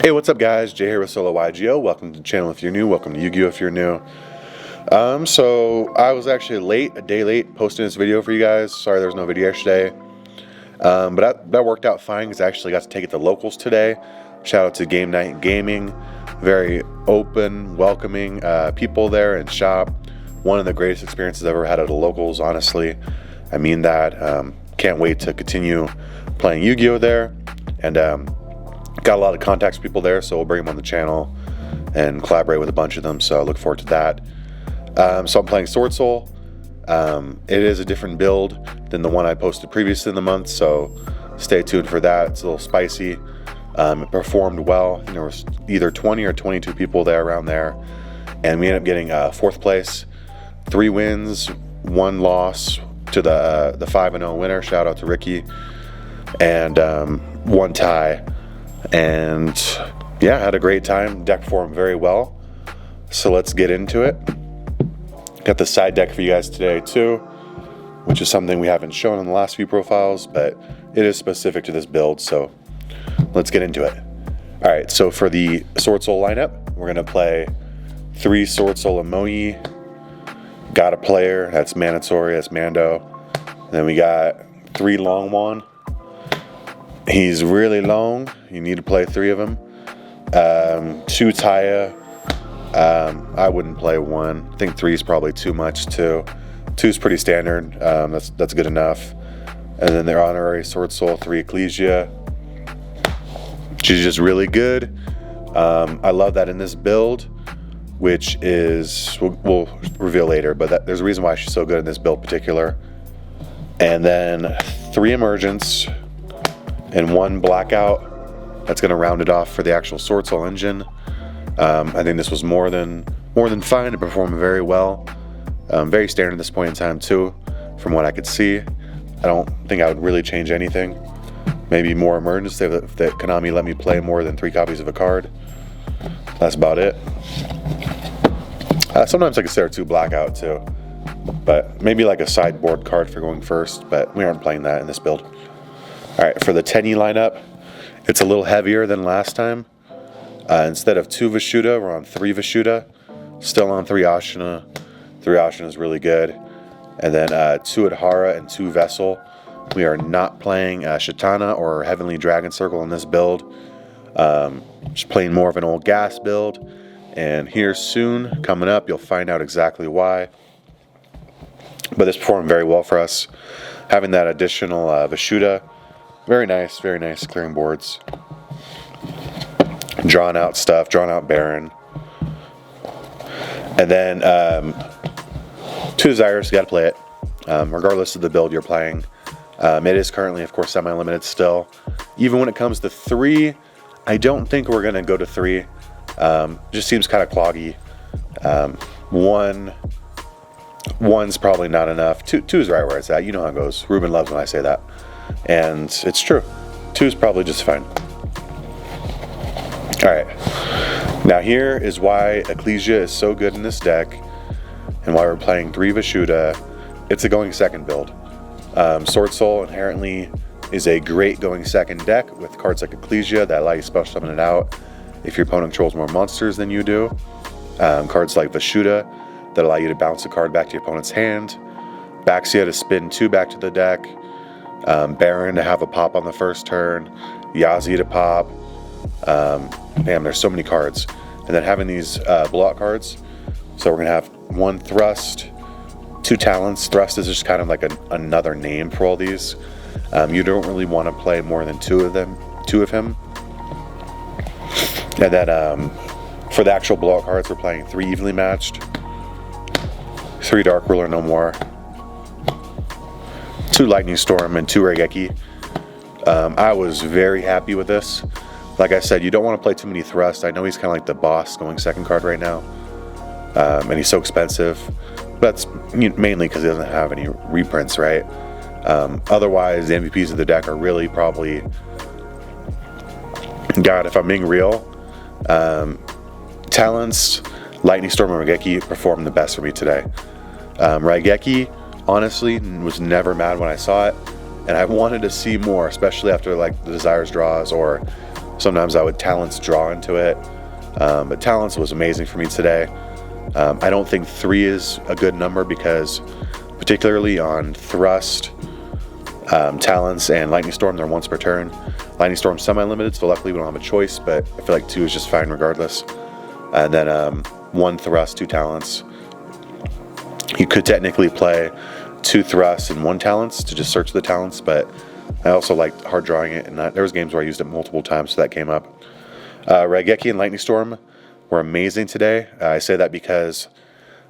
Hey, what's up guys? Jay here with Solo YGO. Welcome to the channel if you're new. Welcome to Yu-Gi-Oh if you're new. So I was actually a day late posting this video for you guys. Sorry there was no video yesterday. But that worked out fine because I actually got to take it to locals today. Shout out to Game Night Gaming. Very open, welcoming people there and shop. One of the greatest experiences I've ever had at a locals, honestly. I mean that. Can't wait to continue playing Yu-Gi-Oh there. And got a lot of contacts people there, so we'll bring them on the channel and collaborate with a bunch of them, so I look forward to that. So I'm playing Swordsoul. It is a different build than the one I posted previously in the month, so stay tuned for that. It's a little spicy. It performed well. I think there was either 20 or 22 people there around there, and we ended up getting 4th place, 3 wins, 1 loss to the 5-0 winner. Shout out to Ricky, and 1 tie. And yeah, had a great time. Deck performed very well, so let's get into it. Got the side deck for you guys today too, which is something we haven't shown in the last few profiles, but it is specific to this build, so let's get into it. All right, so for the Swordsoul lineup, we're gonna play 3 Swordsoul Emoji. Got a player, that's mandatory, that's Mando. And then we got 3 Longwon. He's really long. You need to play 3 of them. 2 Taya. I wouldn't play 1. I think 3 is probably too much too. 2 is pretty standard. That's good enough. And then their honorary Swordsoul 3 Ecclesia. She's just really good. I love that in this build, which is we'll reveal later. But there's a reason why she's so good in this build in particular. And then 3 Emergence. And 1 Blackout. That's going to round it off for the actual Swordsoul engine. I think this was more than fine. It performed very well. Very standard at this point in time too, from what I could see. I don't think I would really change anything. Maybe more Emergence if the Konami let me play more than 3 copies of a card. That's about it. Sometimes I consider 2 Blackout too, but maybe like a sideboard card for going first. But we aren't playing that in this build. All right, for the Tenyi lineup, it's a little heavier than last time. Instead of 2 Vishuda, we're on 3 Vishuda. Still on 3 Ashina. 3 Ashina is really good. And then 2 Adhara and 2 Vessel. We are not playing Shatana or Heavenly Dragon Circle in this build. Just playing more of an old gas build. And here soon, coming up, you'll find out exactly why. But this performed very well for us. Having that additional Vishuda. Very nice clearing boards. Drawn out stuff, drawn out Baron. And then 2 Desires, you gotta play it. Regardless of the build you're playing. It is currently, of course, semi-limited still. Even when it comes to 3, I don't think we're gonna go to 3. Just seems kind of cloggy. 1's probably not enough. 2 is right where it's at. You know how it goes. Ruben loves when I say that. And it's true. 2 is probably just fine. Alright. Now here is why Ecclesia is so good in this deck and why we're playing 3 Vishuda. It's a going second build. Swordsoul inherently is a great going second deck with cards like Ecclesia that allow you to special summon it out if your opponent controls more monsters than you do. Cards like Vishuda that allow you to bounce a card back to your opponent's hand. Baxia to spin 2 back to the deck. Baron to have a pop on the first turn, Yazi to pop. Damn, there's so many cards. And then having these blowout cards. So we're gonna have 1 Thrust, 2 Talents. Thrust is just kind of like another name for all these. You don't really want to play more than 2 of him. And then for the actual blowout cards, we're playing 3 Evenly Matched, 3 Dark Ruler no more, 2 Lightning Storm, and 2 Raigeki. I was very happy with this. Like I said, you don't want to play too many Thrust. I know he's kind of like the boss going second card right now. And he's so expensive. But that's mainly because he doesn't have any reprints, right? Otherwise, the MVPs of the deck are really probably... God, if I'm being real, Talents, Lightning Storm, and Raigeki performed the best for me today. Raigeki, honestly, was never mad when I saw it, and I wanted to see more, especially after like the Desires draws or Sometimes I would Talents draw into it, but Talents was amazing for me today. I don't think 3 is a good number because particularly on Thrust, Talents, and Lightning Storm, they're once per turn. Lightning Storm semi-limited, so luckily we don't have a choice, but I feel like 2 is just fine regardless. And then 1 Thrust, 2 Talents. You could technically play 2 Thrusts and 1 Talents to just search the Talents, but I also liked hard drawing it, and there was games where I used it multiple times, so that came up. Raigeki and Lightning Storm were amazing today. I say that because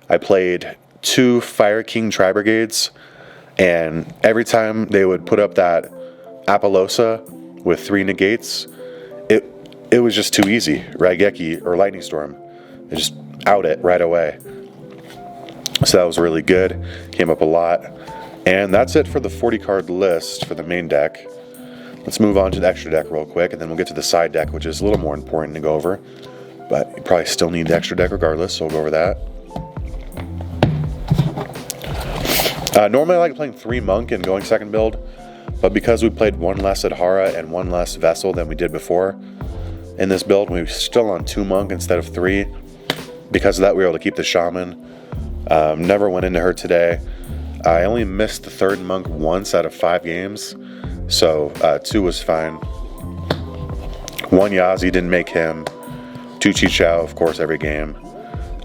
I played 2 Fire King Tri-Brigades, and every time they would put up that Apollosa with 3 negates, it was just too easy. Raigeki or Lightning Storm, it just out it right away. So that was really good. Came up a lot. And that's it for the 40 card list for the main deck. Let's move on to the extra deck real quick, and then we'll get to the side deck, which is a little more important to go over. But you probably still need the extra deck regardless, so we'll go over that. Normally I like playing 3 Monk and going second build, but because we played 1 less Adhara and 1 less Vessel than we did before in this build, we were still on 2 Monk instead of 3. Because of that, we were able to keep the Shaman. Never went into her today. I only missed the 3rd Monk once out of 5 games, so 2 was fine. 1 Yazi, didn't make him. 2 Chichao, of course, every game.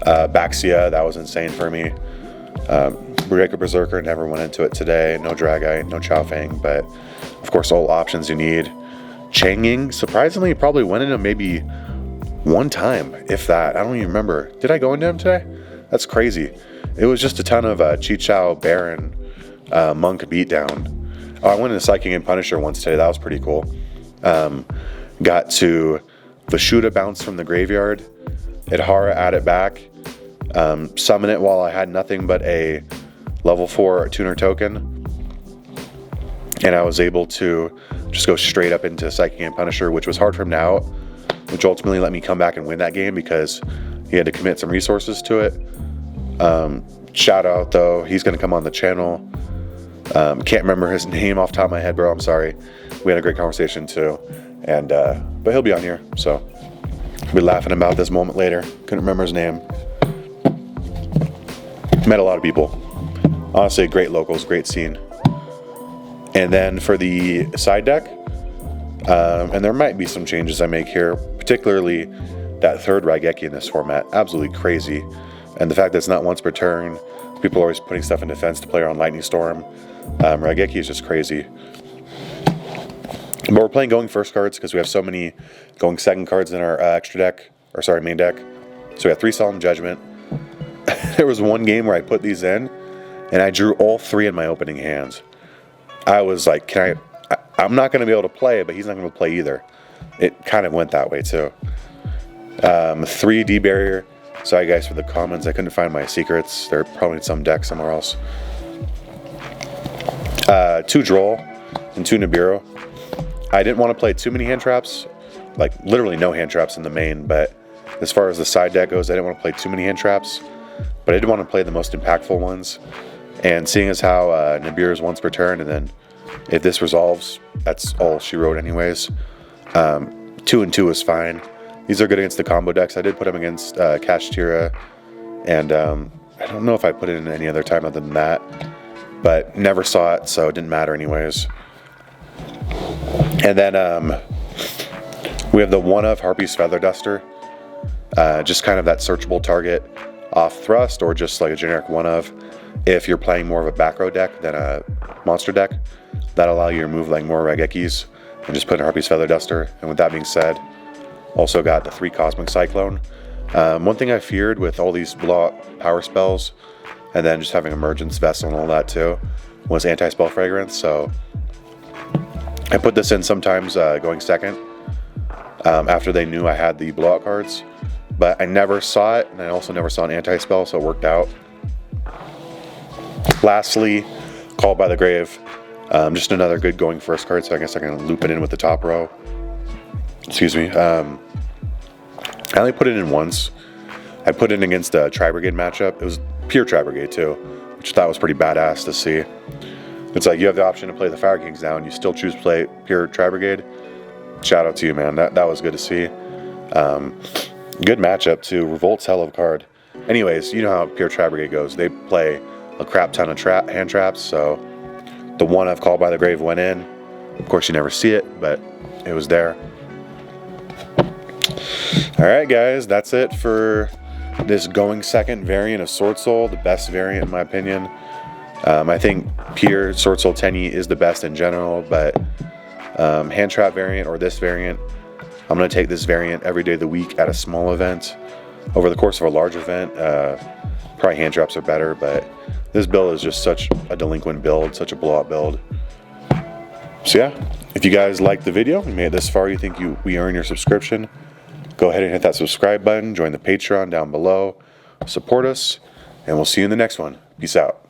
Baxia, that was insane for me. Breaker Berserker, never went into it today. No Dragite, no Chaofeng, but of course all options you need. Changying, surprisingly, probably went into maybe 1 time, if that. I don't even remember. Did I go into him today? That's crazy. It was just a ton of Chichao, Baron, Monk beatdown. Oh, I went into Psychic and Punisher once today. That was pretty cool. Got to Vashuda bounce from the graveyard. Adhara add it back. Summon it while I had nothing but a level 4 tuner token. And I was able to just go straight up into Psychic and Punisher, which was hard for him to out, which ultimately let me come back and win that game because he had to commit some resources to it. Shout out though, he's going to come on the channel. Can't remember his name off the top of my head, bro. I'm sorry. We had a great conversation too. And but he'll be on here, so we'll be laughing about this moment later. Couldn't remember his name. Met a lot of people. Honestly, great locals, great scene. And then for the side deck, and there might be some changes I make here, particularly that 3rd Raigeki in this format. Absolutely crazy. And the fact that it's not once per turn, people are always putting stuff in defense to play around Lightning Storm. Raigeki is just crazy. But we're playing going first cards because we have so many going second cards in our extra deck, or sorry, main deck. So we have 3 Solemn Judgment. There was 1 game where I put these in, and I drew all 3 in my opening hands. I was like, I'm not going to be able to play, but he's not going to play either. It kind of went that way too. 3 D-Barrier. Sorry guys for the comments, I couldn't find my secrets. They're probably in some deck somewhere else. 2 Droll and 2 Nibiru. I didn't want to play too many hand traps, like literally no hand traps in the main, but as far as the side deck goes, I didn't want to play too many hand traps, but I did want to play the most impactful ones. And seeing as how Nibiru is once per turn, and then if this resolves, that's all she wrote anyways. 2 and 2 is fine. These are good against the combo decks. I did put them against Kashtira, and I don't know if I put it in any other time other than that, but never saw it, so it didn't matter anyways. And then we have the 1 of Harpy's Feather Duster, just kind of that searchable target off Thrust, or just like a generic 1 of. If you're playing more of a back row deck than a monster deck, that'll allow you to remove like more Raigekis and just put in Harpy's Feather Duster. And with that being said, also got the 3 Cosmic Cyclone. One thing I feared with all these blowout power spells, and then just having Emergence, Vessel, and all that too, was Anti-Spell Fragrance. So I put this in sometimes going second after they knew I had the blowout cards, but I never saw it, and I also never saw an Anti-Spell, so it worked out. Lastly, Called by the Grave. Just another good going first card, so I guess I can loop it in with the top row. Excuse me. I only put it in once. I put it against a Tri-Brigade matchup. It was pure Tri-Brigade too, which I thought was pretty badass to see. It's like you have the option to play the Fire Kings now, and you still choose to play pure Tri-Brigade. shout out to you, man. That was good to see. Good matchup too. Revolt's hell of a card. Anyways, you know how Pure Trap Brigade goes. They play a crap ton of hand traps, so the one I've called by the grave went in. Of course, you never see it, but it was there. Alright guys, that's it for this going second variant of Swordsoul, the best variant in my opinion. I think pure Swordsoul Tenyi is the best in general, but hand trap variant or this variant, I'm going to take this variant every day of the week at a small event. Over the course of a large event, probably hand traps are better, but this build is just such a delinquent build, such a blowout build. So yeah, if you guys liked the video and made it this far, you think we earn your subscription, go ahead and hit that subscribe button, join the Patreon down below, support us, and we'll see you in the next one. Peace out.